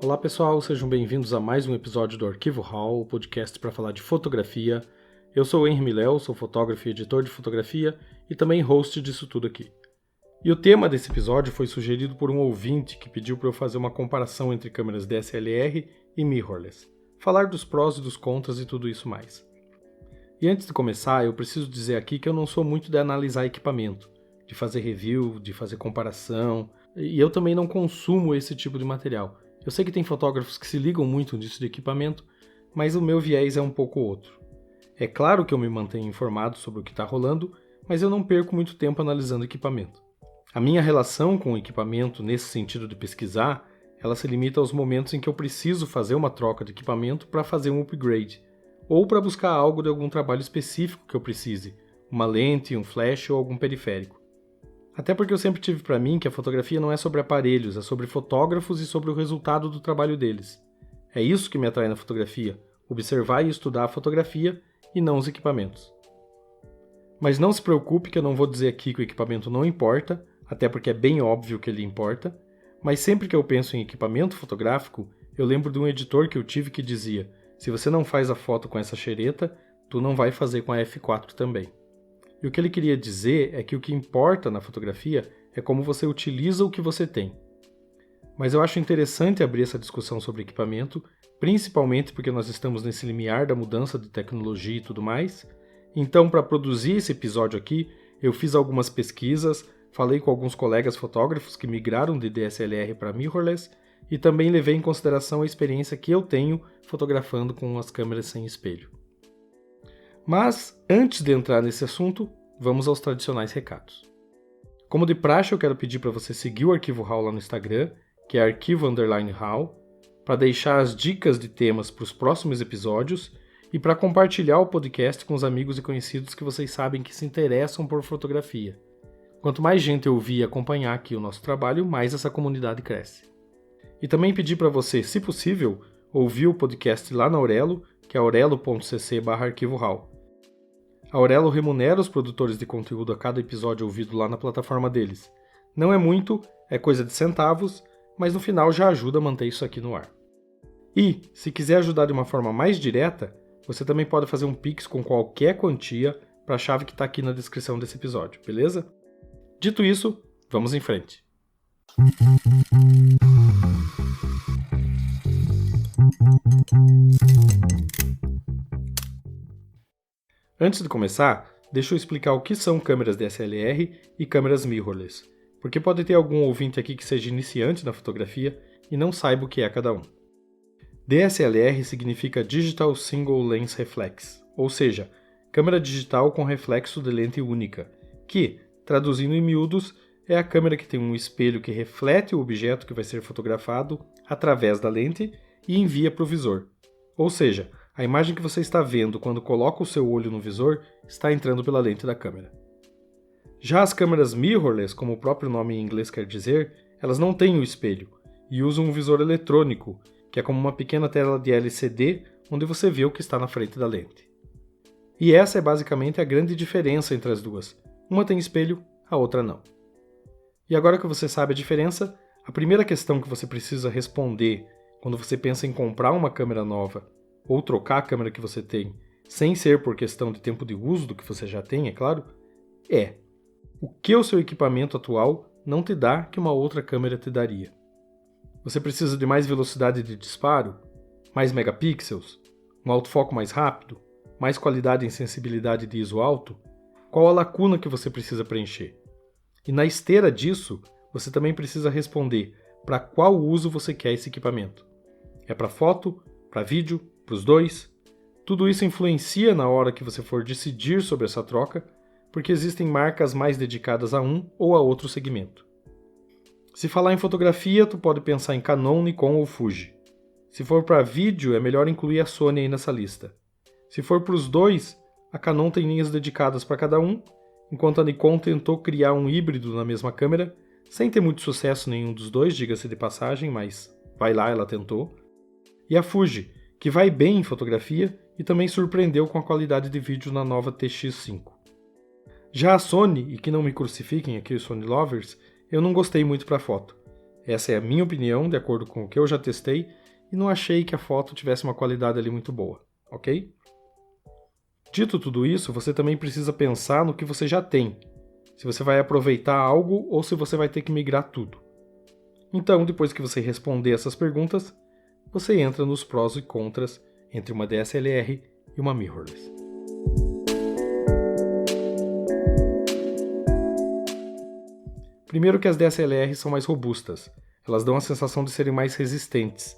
Olá pessoal, sejam bem-vindos a mais um episódio do Arquivo Hall, o podcast para falar de fotografia. Eu sou o Henry Miléo, sou fotógrafo e editor de fotografia e também host disso tudo aqui. E o tema desse episódio foi sugerido por um ouvinte que pediu para eu fazer uma comparação entre câmeras DSLR e mirrorless, falar dos prós e dos contras e tudo isso mais. E antes de começar, eu preciso dizer aqui que eu não sou muito de analisar equipamento, de fazer review, de fazer comparação, e eu também não consumo esse tipo de material. Eu sei que tem fotógrafos que se ligam muito nisso de equipamento, mas o meu viés é um pouco outro. É claro que eu me mantenho informado sobre o que está rolando, mas eu não perco muito tempo analisando equipamento. A minha relação com o equipamento nesse sentido de pesquisar, ela se limita aos momentos em que eu preciso fazer uma troca de equipamento para fazer um upgrade, ou para buscar algo de algum trabalho específico que eu precise, uma lente, um flash ou algum periférico. Até porque eu sempre tive para mim que a fotografia não é sobre aparelhos, é sobre fotógrafos e sobre o resultado do trabalho deles. É isso que me atrai na fotografia, observar e estudar a fotografia e não os equipamentos. Mas não se preocupe que eu não vou dizer aqui que o equipamento não importa, até porque é bem óbvio que ele importa, mas sempre que eu penso em equipamento fotográfico, eu lembro de um editor que eu tive que dizia: se você não faz a foto com essa xereta, tu não vai fazer com a F4 também. E o que ele queria dizer é que o que importa na fotografia é como você utiliza o que você tem. Mas eu acho interessante abrir essa discussão sobre equipamento, principalmente porque nós estamos nesse limiar da mudança de tecnologia e tudo mais. Então, para produzir esse episódio aqui, eu fiz algumas pesquisas, falei com alguns colegas fotógrafos que migraram de DSLR para mirrorless e também levei em consideração a experiência que eu tenho fotografando com as câmeras sem espelho. Mas, antes de entrar nesse assunto, vamos aos tradicionais recados. Como de praxe, eu quero pedir para você seguir o Arquivo Hall lá no Instagram, que é arquivo_hall, para deixar as dicas de temas para os próximos episódios e para compartilhar o podcast com os amigos e conhecidos que vocês sabem que se interessam por fotografia. Quanto mais gente ouvir e acompanhar aqui o nosso trabalho, mais essa comunidade cresce. E também pedir para você, se possível, ouvir o podcast lá na Aurelo, que é aurelo.cc/arquivohall. A Aurelo remunera os produtores de conteúdo a cada episódio ouvido lá na plataforma deles. Não é muito, é coisa de centavos, mas no final já ajuda a manter isso aqui no ar. E, se quiser ajudar de uma forma mais direta, você também pode fazer um Pix com qualquer quantia para a chave que está aqui na descrição desse episódio, beleza? Dito isso, vamos em frente. Antes de começar, deixa eu explicar o que são câmeras DSLR e câmeras mirrorless, porque pode ter algum ouvinte aqui que seja iniciante na fotografia e não saiba o que é cada um. DSLR significa Digital Single Lens Reflex, ou seja, câmera digital com reflexo de lente única, que, traduzindo em miúdos, é a câmera que tem um espelho que reflete o objeto que vai ser fotografado através da lente e envia para o visor. Ou seja, a imagem que você está vendo quando coloca o seu olho no visor está entrando pela lente da câmera. Já as câmeras mirrorless, como o próprio nome em inglês quer dizer, elas não têm o espelho e usam um visor eletrônico, que é como uma pequena tela de LCD onde você vê o que está na frente da lente. E essa é basicamente a grande diferença entre as duas. Uma tem espelho, a outra não. E agora que você sabe a diferença, a primeira questão que você precisa responder quando você pensa em comprar uma câmera nova ou trocar a câmera que você tem, sem ser por questão de tempo de uso do que você já tem, é claro, é: o que o seu equipamento atual não te dá que uma outra câmera te daria? Você precisa de mais velocidade de disparo? Mais megapixels? Um autofoco mais rápido? Mais qualidade em sensibilidade de ISO alto? Qual a lacuna que você precisa preencher? E na esteira disso, você também precisa responder para qual uso você quer esse equipamento. É para foto? Para vídeo? Para os dois? Tudo isso influencia na hora que você for decidir sobre essa troca, porque existem marcas mais dedicadas a um ou a outro segmento. Se falar em fotografia, tu pode pensar em Canon, Nikon ou Fuji. Se for para vídeo, é melhor incluir a Sony aí nessa lista. Se for para os dois, a Canon tem linhas dedicadas para cada um, enquanto a Nikon tentou criar um híbrido na mesma câmera, sem ter muito sucesso nenhum dos dois, diga-se de passagem, mas vai lá, ela tentou. E a Fuji, que vai bem em fotografia e também surpreendeu com a qualidade de vídeo na nova TX5. Já a Sony, e que não me crucifiquem aqui os Sony lovers, eu não gostei muito para foto. Essa é a minha opinião, de acordo com o que eu já testei, e não achei que a foto tivesse uma qualidade ali muito boa, ok? Dito tudo isso, você também precisa pensar no que você já tem, se você vai aproveitar algo ou se você vai ter que migrar tudo. Então, depois que você responder essas perguntas, você entra nos prós e contras entre uma DSLR e uma mirrorless. Primeiro que as DSLRs são mais robustas, elas dão a sensação de serem mais resistentes.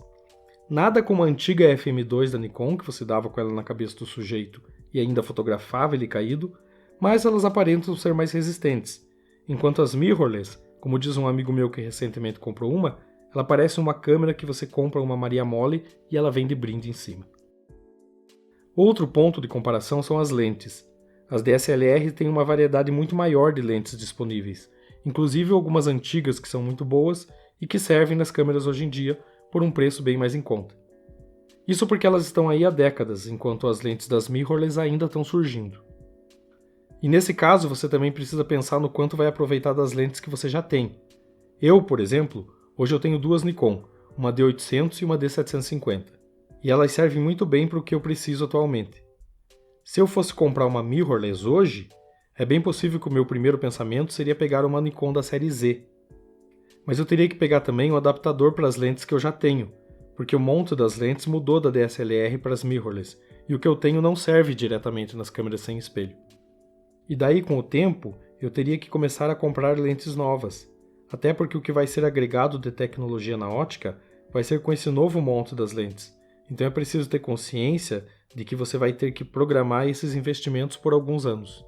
Nada como a antiga FM2 da Nikon, que você dava com ela na cabeça do sujeito e ainda fotografava ele caído, mas elas aparentam ser mais resistentes, enquanto as mirrorless, como diz um amigo meu que recentemente comprou uma, ela parece uma câmera que você compra uma Maria Mole e ela vem de brinde em cima. Outro ponto de comparação são as lentes. As DSLR têm uma variedade muito maior de lentes disponíveis, inclusive algumas antigas que são muito boas e que servem nas câmeras hoje em dia por um preço bem mais em conta. Isso porque elas estão aí há décadas, enquanto as lentes das mirrorless ainda estão surgindo. E nesse caso você também precisa pensar no quanto vai aproveitar das lentes que você já tem. Eu, por exemplo, hoje eu tenho duas Nikon, uma D800 e uma D750, e elas servem muito bem para o que eu preciso atualmente. Se eu fosse comprar uma mirrorless hoje, é bem possível que o meu primeiro pensamento seria pegar uma Nikon da série Z. Mas eu teria que pegar também um adaptador para as lentes que eu já tenho, porque o monte das lentes mudou da DSLR para as mirrorless, e o que eu tenho não serve diretamente nas câmeras sem espelho. E daí, com o tempo, eu teria que começar a comprar lentes novas, até porque o que vai ser agregado de tecnologia na ótica vai ser com esse novo monte das lentes. Então é preciso ter consciência de que você vai ter que programar esses investimentos por alguns anos.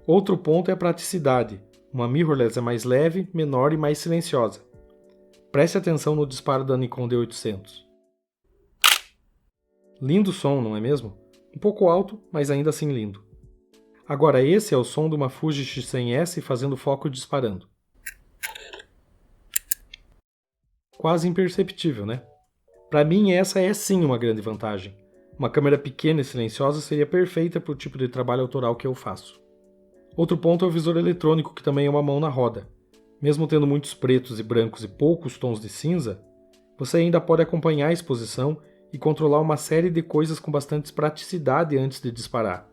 Outro ponto é a praticidade. Uma mirrorless é mais leve, menor e mais silenciosa. Preste atenção no disparo da Nikon D800. Lindo som, não é mesmo? Um pouco alto, mas ainda assim lindo. Agora esse é o som de uma Fuji X100S fazendo foco e disparando. Quase imperceptível, né? Para mim essa é sim uma grande vantagem. Uma câmera pequena e silenciosa seria perfeita para o tipo de trabalho autoral que eu faço. Outro ponto é o visor eletrônico, que também é uma mão na roda. Mesmo tendo muitos pretos e brancos e poucos tons de cinza, você ainda pode acompanhar a exposição e controlar uma série de coisas com bastante praticidade antes de disparar.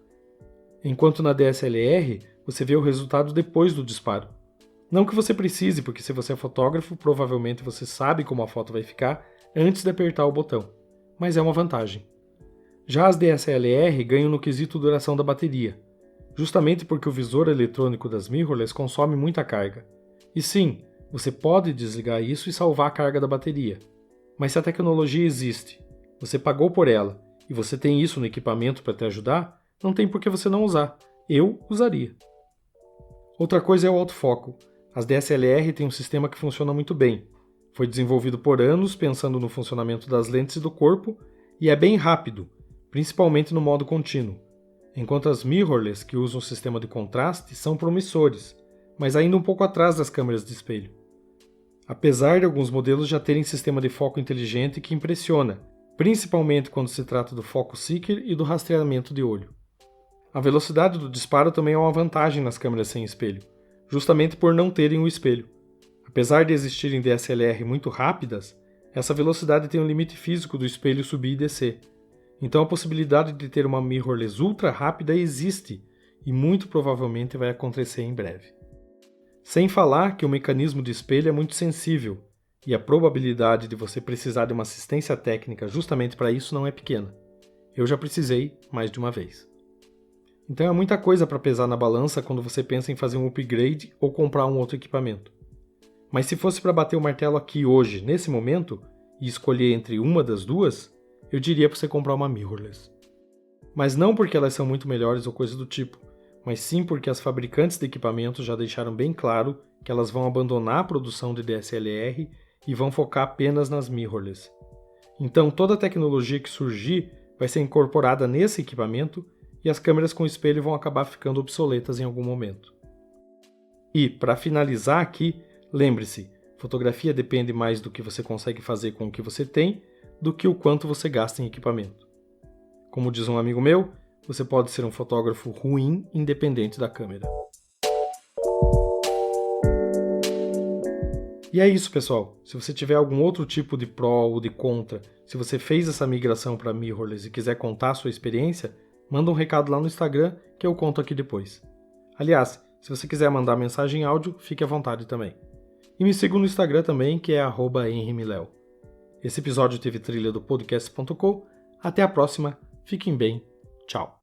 Enquanto na DSLR, você vê o resultado depois do disparo. Não que você precise, porque se você é fotógrafo, provavelmente você sabe como a foto vai ficar antes de apertar o botão, mas é uma vantagem. Já as DSLR ganham no quesito duração da bateria, justamente porque o visor eletrônico das mirrorless consome muita carga. E sim, você pode desligar isso e salvar a carga da bateria. Mas se a tecnologia existe, você pagou por ela e você tem isso no equipamento para te ajudar, não tem por que você não usar. Eu usaria. Outra coisa é o autofoco. As DSLR têm um sistema que funciona muito bem. Foi desenvolvido por anos pensando no funcionamento das lentes e do corpo e é bem rápido, principalmente no modo contínuo. Enquanto as mirrorless, que usam o sistema de contraste, são promissores, mas ainda um pouco atrás das câmeras de espelho. Apesar de alguns modelos já terem sistema de foco inteligente que impressiona, principalmente quando se trata do foco seeker e do rastreamento de olho. A velocidade do disparo também é uma vantagem nas câmeras sem espelho, justamente por não terem o espelho. Apesar de existirem DSLR muito rápidas, essa velocidade tem um limite físico do espelho subir e descer. Então a possibilidade de ter uma mirrorless ultra rápida existe e muito provavelmente vai acontecer em breve. Sem falar que o mecanismo de espelho é muito sensível e a probabilidade de você precisar de uma assistência técnica justamente para isso não é pequena. Eu já precisei mais de uma vez. Então é muita coisa para pesar na balança quando você pensa em fazer um upgrade ou comprar um outro equipamento. Mas se fosse para bater o martelo aqui hoje, nesse momento, e escolher entre uma das duas, eu diria para você comprar uma mirrorless. Mas não porque elas são muito melhores ou coisa do tipo, mas sim porque as fabricantes de equipamentos já deixaram bem claro que elas vão abandonar a produção de DSLR e vão focar apenas nas mirrorless. Então toda a tecnologia que surgir vai ser incorporada nesse equipamento e as câmeras com espelho vão acabar ficando obsoletas em algum momento. E, para finalizar aqui, lembre-se, fotografia depende mais do que você consegue fazer com o que você tem do que o quanto você gasta em equipamento. Como diz um amigo meu, você pode ser um fotógrafo ruim independente da câmera. E é isso, pessoal. Se você tiver algum outro tipo de pró ou de contra, se você fez essa migração para mirrorless e quiser contar a sua experiência, manda um recado lá no Instagram que eu conto aqui depois. Aliás, se você quiser mandar mensagem em áudio, fique à vontade também. E me siga no Instagram também, que é @henrimeleo. Esse episódio teve trilha do podcast.com. Até a próxima. Fiquem bem. Tchau.